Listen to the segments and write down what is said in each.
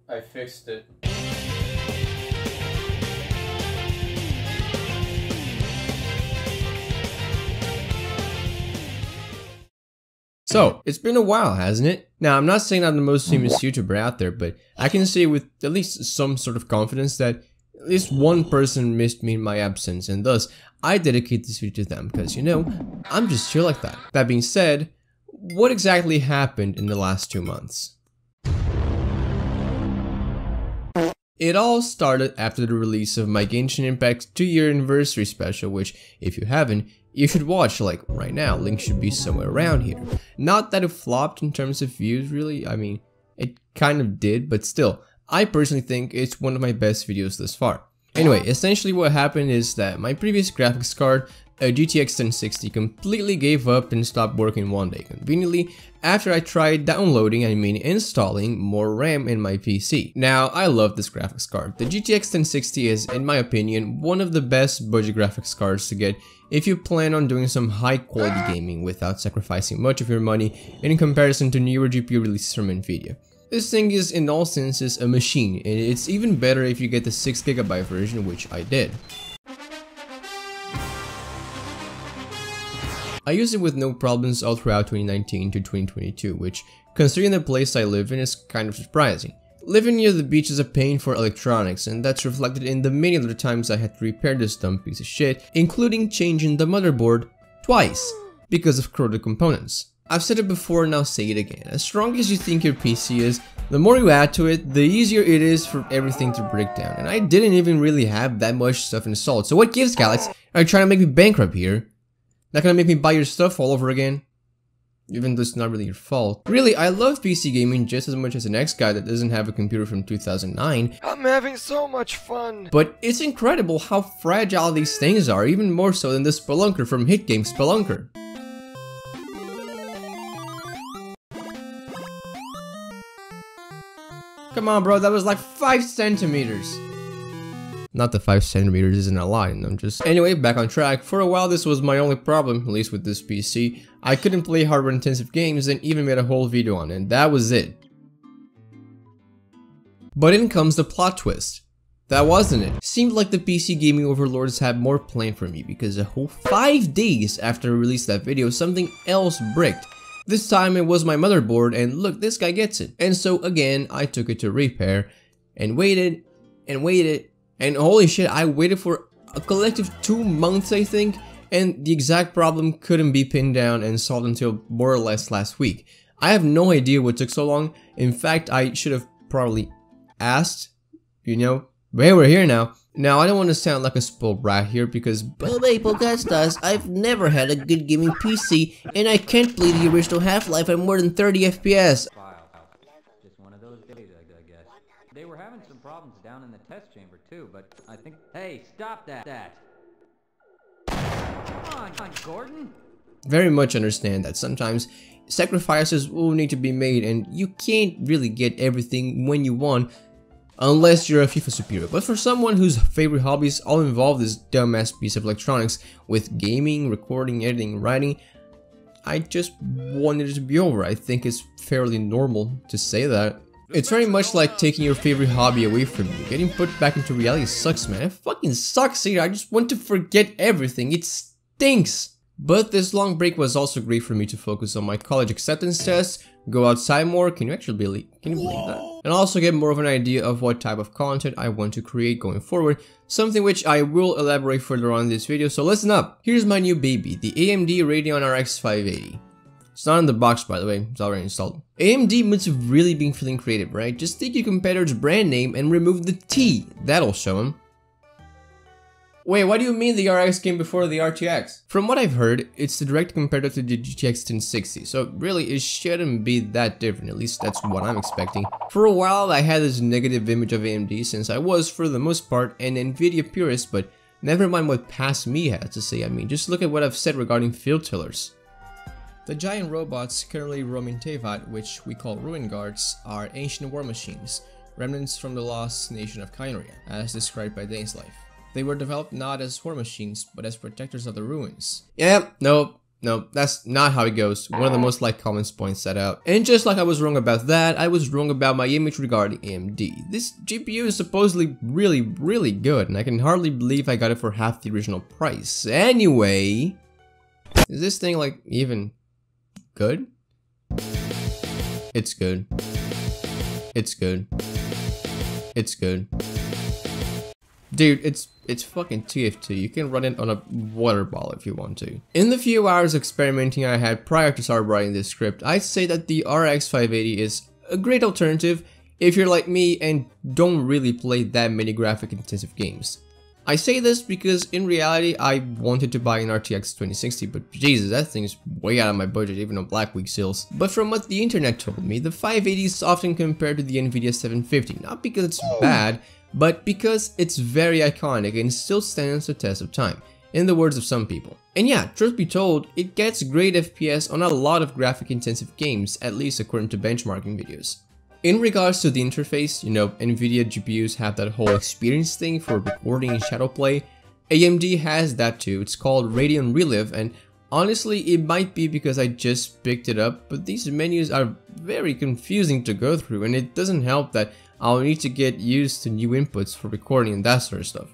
I fixed it. So, it's been a while, hasn't it? Now, I'm not saying I'm the most famous YouTuber out there, but I can say with at least some sort of confidence that at least one person missed me in my absence, and thus, I dedicate this video to them, because, you know, I'm just chill like that. That being said, what exactly happened in the last 2 months? It all started after the release of my Genshin Impact 2-year anniversary special, which, if you haven't, you should watch, like, right now. Link should be somewhere around here. Not that it flopped in terms of views, really. I mean, it kind of did, but still, I personally think it's one of my best videos thus far. Anyway, essentially what happened is that my previous graphics card, a GTX 1060, completely gave up and stopped working one day, conveniently, after I tried downloading, installing more RAM in my PC. Now, I love this graphics card. The GTX 1060 is, in my opinion, one of the best budget graphics cards to get if you plan on doing some high quality gaming without sacrificing much of your money in comparison to newer GPU releases from Nvidia. This thing is in all senses a machine, and it's even better if you get the 6GB version, which I did. I used it with no problems all throughout 2019 to 2022, which, considering the place I live in, is kind of surprising. Living near the beach is a pain for electronics, and that's reflected in the many other times I had to repair this dumb piece of shit, including changing the motherboard twice because of corroded components. I've said it before and I'll say it again. As strong as you think your PC is, the more you add to it, the easier it is for everything to break down. And I didn't even really have that much stuff installed. So what gives, Galax? Are you trying to make me bankrupt here? Not gonna make me buy your stuff all over again? Even though it's not really your fault. Really, I love PC gaming just as much as an ex-guy that doesn't have a computer from 2009. I'm having so much fun! But it's incredible how fragile these things are, even more so than the Spelunker from hit game Spelunker. Come on, bro, that was like 5 centimeters. Not that 5 centimeters isn't a lot, I'm just... Anyway, back on track. For a while this was my only problem, at least with this PC. I couldn't play hardware intensive games and even made a whole video on it, and that was it. But in comes the plot twist. That wasn't it. Seemed like the PC gaming overlords had more planned for me, because a whole 5 days after I released that video, something else bricked. This time it was my motherboard, and look, this guy gets it. And so again, I took it to repair, and waited, and waited, and holy shit, I waited for a collective 2 months, I think, and the exact problem couldn't be pinned down and solved until more or less last week. I have no idea what took so long. In fact, I should have probably asked, you know, but hey, we're here now. Now, I don't want to sound like a spoiled brat here because, hey, Podcastas, I've never had a good gaming PC, and I can't play the original Half-Life at more than 30 FPS. Just one of those days, I guess. They were having some problems down in the test chamber too, but I think... Hey, stop that! Come on, Gordon! Very much understand that sometimes sacrifices will need to be made, and you can't really get everything when you want unless you're a FIFA superior. But for someone whose favorite hobbies all involve this dumbass piece of electronics with gaming, recording, editing, writing, I just wanted it to be over. I think it's fairly normal to say that. It's very much like taking your favorite hobby away from you. Getting put back into reality sucks, man. It fucking sucks here. I just want to forget everything. It stinks. But this long break was also great for me to focus on my college acceptance tests, go outside more, can you believe that? And also get more of an idea of what type of content I want to create going forward, something which I will elaborate further on in this video, so listen up! Here's my new baby, the AMD Radeon RX 580. It's not in the box, by the way, it's already installed. AMD must have really been feeling creative, right? Just take your competitor's brand name and remove the T, that'll show them. Wait, what do you mean the RX came before the RTX? From what I've heard, it's the direct competitor to the GTX 1060, so really it shouldn't be that different, at least that's what I'm expecting. For a while I had this negative image of AMD since I was, for the most part, an Nvidia purist, but never mind what past me had to say. I mean, just look at what I've said regarding field tillers. The giant robots currently roaming Tevat, which we call ruin guards, are ancient war machines, remnants from the lost nation of Kyria, as described by Dane's Life. They were developed not as war machines, but as protectors of the ruins. Yeah, no, No, that's not how it goes. One of the most liked comments points that out. And just like I was wrong about that, I was wrong about my image regarding AMD. This GPU is supposedly really good, and I can hardly believe I got it for half the original price. Anyway, is this thing like even good? It's good. It's good. It's good. Dude, it's fucking TF2. You can run it on a water bottle if you want to. In the few hours experimenting I had prior to start writing this script, I'd say that the RX 580 is a great alternative if you're like me and don't really play that many graphic intensive games. I say this because in reality I wanted to buy an RTX 2060, but Jesus, that thing is way out of my budget even on Black Week sales. But from what the internet told me, the 580 is often compared to the Nvidia 750, not because it's bad, but because it's very iconic and still stands the test of time, in the words of some people. And yeah, truth be told, it gets great FPS on a lot of graphic intensive games, at least according to benchmarking videos. In regards to the interface, you know, Nvidia GPUs have that whole experience thing for recording and shadow play. AMD has that too. It's called Radeon Relive, and honestly it might be because I just picked it up, but these menus are very confusing to go through, and it doesn't help that I'll need to get used to new inputs for recording and that sort of stuff.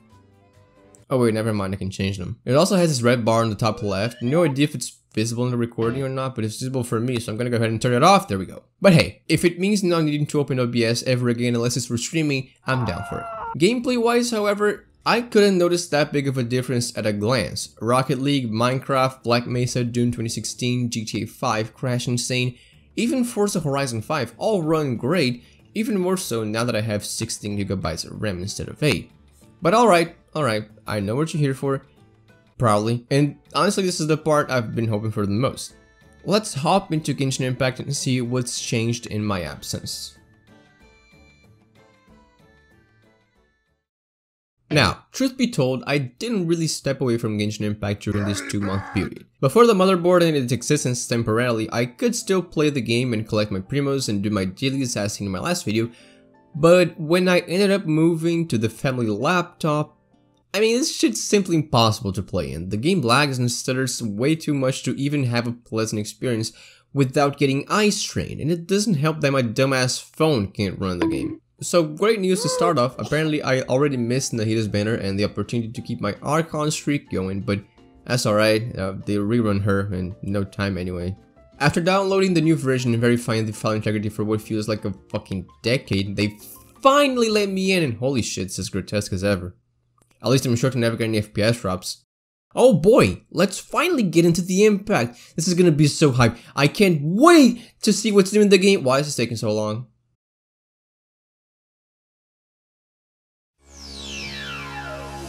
Oh wait, never mind, I can change them. It also has this red bar on the top left. No idea if it's visible in the recording or not, but it's visible for me, so I'm gonna go ahead and turn it off. There we go. But hey, if it means not needing to open OBS ever again unless it's for streaming, I'm down for it. Gameplay wise, however, I couldn't notice that big of a difference at a glance. Rocket League, Minecraft, Black Mesa, Doom 2016, GTA 5, Crash Insane, even Forza Horizon 5 all run great, even more so now that I have 16GB of RAM instead of 8. But alright, I know what you're here for. Proudly. And honestly, this is the part I've been hoping for the most. Let's hop into Genshin Impact and see what's changed in my absence. Now, truth be told, I didn't really step away from Genshin Impact during this 2-month period. Before the motherboard and its existence temporarily, I could still play the game and collect my primos and do my dailies as seen in my last video, but when I ended up moving to the family laptop, I mean, this shit's simply impossible to play in. The game lags and stutters way too much to even have a pleasant experience without getting eye strain, and it doesn't help that my dumbass phone can't run the game. So great news to start off. Apparently I already missed Nahida's banner and the opportunity to keep my Archon streak going, but that's alright, they rerun her in no time anyway. After downloading the new version and verifying the file integrity for what feels like a fucking decade, they finally let me in, and holy shit, it's as grotesque as ever. At least I'm sure to never get any FPS drops. Oh boy, let's finally get into the Impact. This is gonna be so hype. I can't wait to see what's new in the game. Why is this taking so long?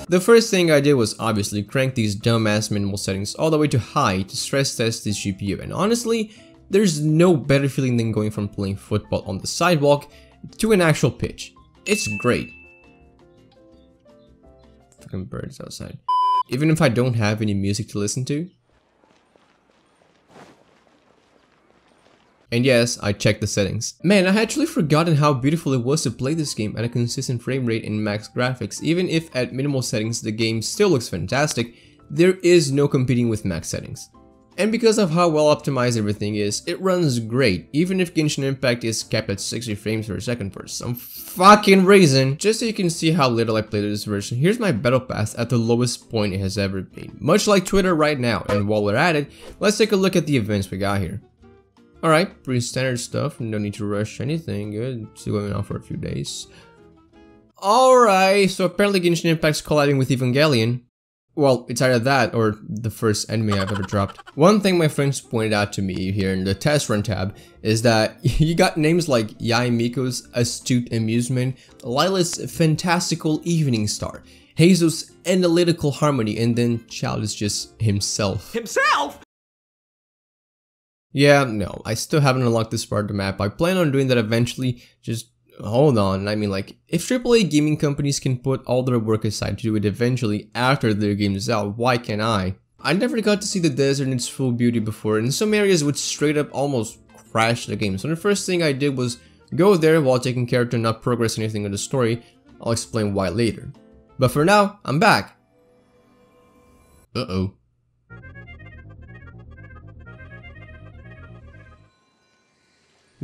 The first thing I did was obviously crank these dumbass minimal settings all the way to high to stress test this GPU, and honestly, there's no better feeling than going from playing football on the sidewalk to an actual pitch. It's great. Fucking birds outside. Even if I don't have any music to listen to. And yes, I checked the settings. Man, I had actually forgotten how beautiful it was to play this game at a consistent frame rate and max graphics. Even if at minimal settings the game still looks fantastic, there is no competing with max settings. And because of how well optimized everything is, it runs great, even if Genshin Impact is capped at 60 frames per second for some fucking reason. Just so you can see how little I played this version, here's my battle pass at the lowest point it has ever been, much like Twitter right now. And while we're at it, let's take a look at the events we got here. Alright, pretty standard stuff, no need to rush anything, good, still going on for a few days. Alright, so apparently Genshin Impact's collabing with Evangelion. Well, it's either that or the first anime I've ever dropped. One thing my friends pointed out to me here in the test run tab is that you got names like Yai Miko's Astute Amusement, Lila's Fantastical Evening Star, Jesus' Analytical Harmony, and then Child is just himself. Himself?! Yeah, no, I still haven't unlocked this part of the map. I plan on doing that eventually, just hold on. I mean, like, if AAA gaming companies can put all their work aside to do it eventually after their game is out, why can't I? I never got to see the desert in its full beauty before, and some areas would straight up almost crash the game. So the first thing I did was go there while taking care to not progress anything in the story. I'll explain why later. But for now, I'm back. Uh-oh.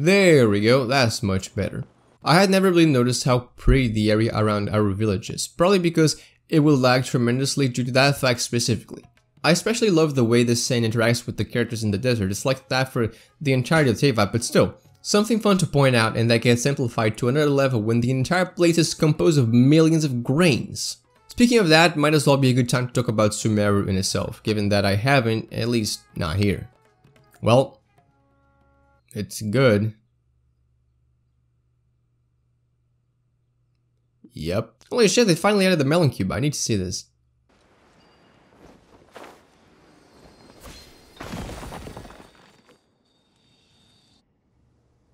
There we go, that's much better. I had never really noticed how pretty the area around our village is, probably because it will lag tremendously due to that fact specifically. I especially love the way the sand interacts with the characters in the desert. It's like that for the entirety of the Teyvat, but still, something fun to point out, and that gets simplified to another level when the entire place is composed of millions of grains. Speaking of that, might as well be a good time to talk about Sumeru in itself, given that I haven't, at least not here. Well, it's good. Yep. Holy shit, they finally added the melon cube. I need to see this.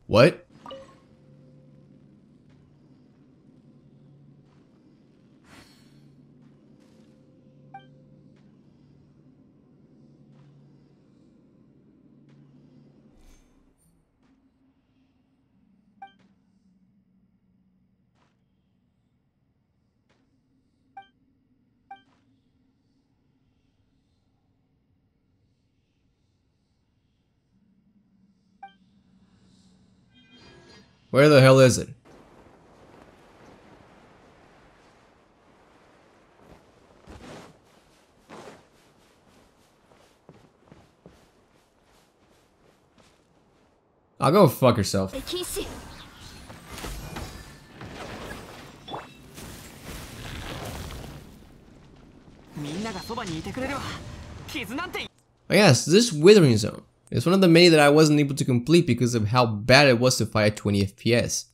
What? Where the hell is it? I'll go fuck yourself. Oh yes, this Withering Zone is one of the many that I wasn't able to complete because of how bad it was to fight at 20 FPS.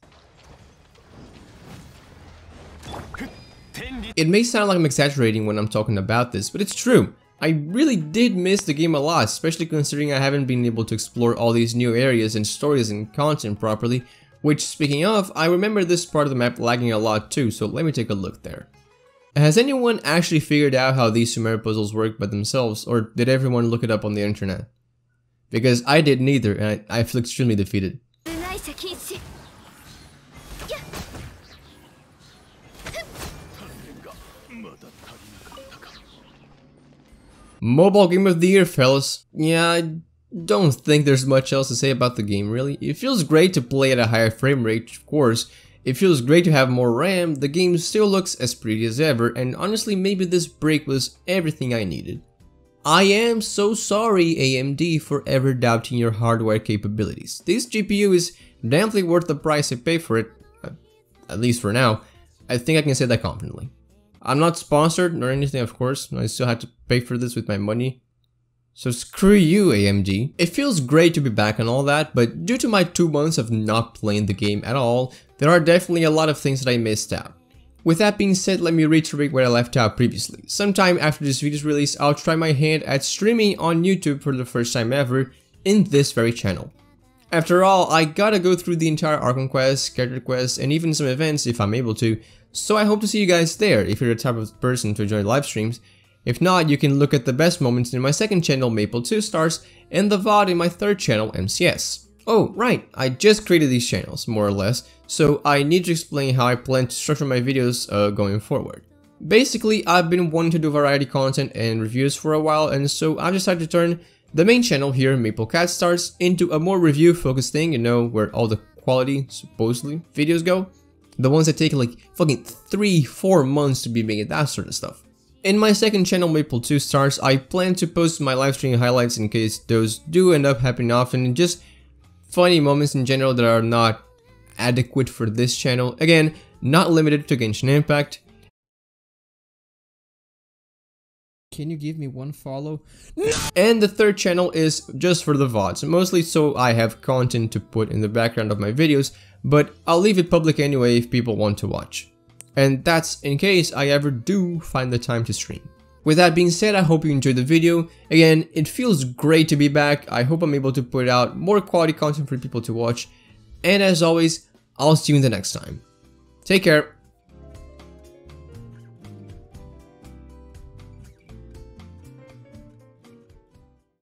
It may sound like I'm exaggerating when I'm talking about this, but it's true. I really did miss the game a lot, especially considering I haven't been able to explore all these new areas and stories and content properly, which, speaking of, I remember this part of the map lagging a lot too, so let me take a look there. Has anyone actually figured out how these Sumeru puzzles work by themselves, or did everyone look it up on the internet? Because I did neither, and I feel extremely defeated. Mobile Game of the Year, fellas. Yeah, I don't think there's much else to say about the game, really. It feels great to play at a higher frame rate, of course. It feels great to have more RAM, the game still looks as pretty as ever, and honestly maybe this break was everything I needed. I am so sorry, AMD, for ever doubting your hardware capabilities. This GPU is definitely worth the price I pay for it, at least for now. I think I can say that confidently. I'm not sponsored or anything, of course. I still had to pay for this with my money. So screw you, AMD. It feels great to be back and all that, but due to my 2 months of not playing the game at all, there are definitely a lot of things that I missed out. With that being said, let me reiterate what I left out previously. Sometime after this video's release, I'll try my hand at streaming on YouTube for the first time ever in this very channel. After all, I gotta go through the entire Archon quest, character quests, and even some events if I'm able to, so I hope to see you guys there if you're the type of person to enjoy live streams. If not, you can look at the best moments in my second channel, Maple 2 Stars, and the VOD in my third channel, MCS. Oh, right, I just created these channels, more or less, so I need to explain how I plan to structure my videos going forward. Basically, I've been wanting to do variety content and reviews for a while, and so I decided to turn the main channel here, Maple Cat Stars, into a more review-focused thing, you know, where all the quality, supposedly, videos go. The ones that take like fucking 3-4 months to be made, that sort of stuff. In my second channel, Maple 2 Stars, I plan to post my live stream highlights in case those do end up happening often, and just funny moments in general that are not adequate for this channel. Again, not limited to Genshin Impact. Can you give me one follow? No! And the third channel is just for the VODs, mostly so I have content to put in the background of my videos, but I'll leave it public anyway if people want to watch. And that's in case I ever do find the time to stream. With that being said, I hope you enjoyed the video. Again, it feels great to be back. I hope I'm able to put out more quality content for people to watch. And as always, I'll see you in the next time. Take care.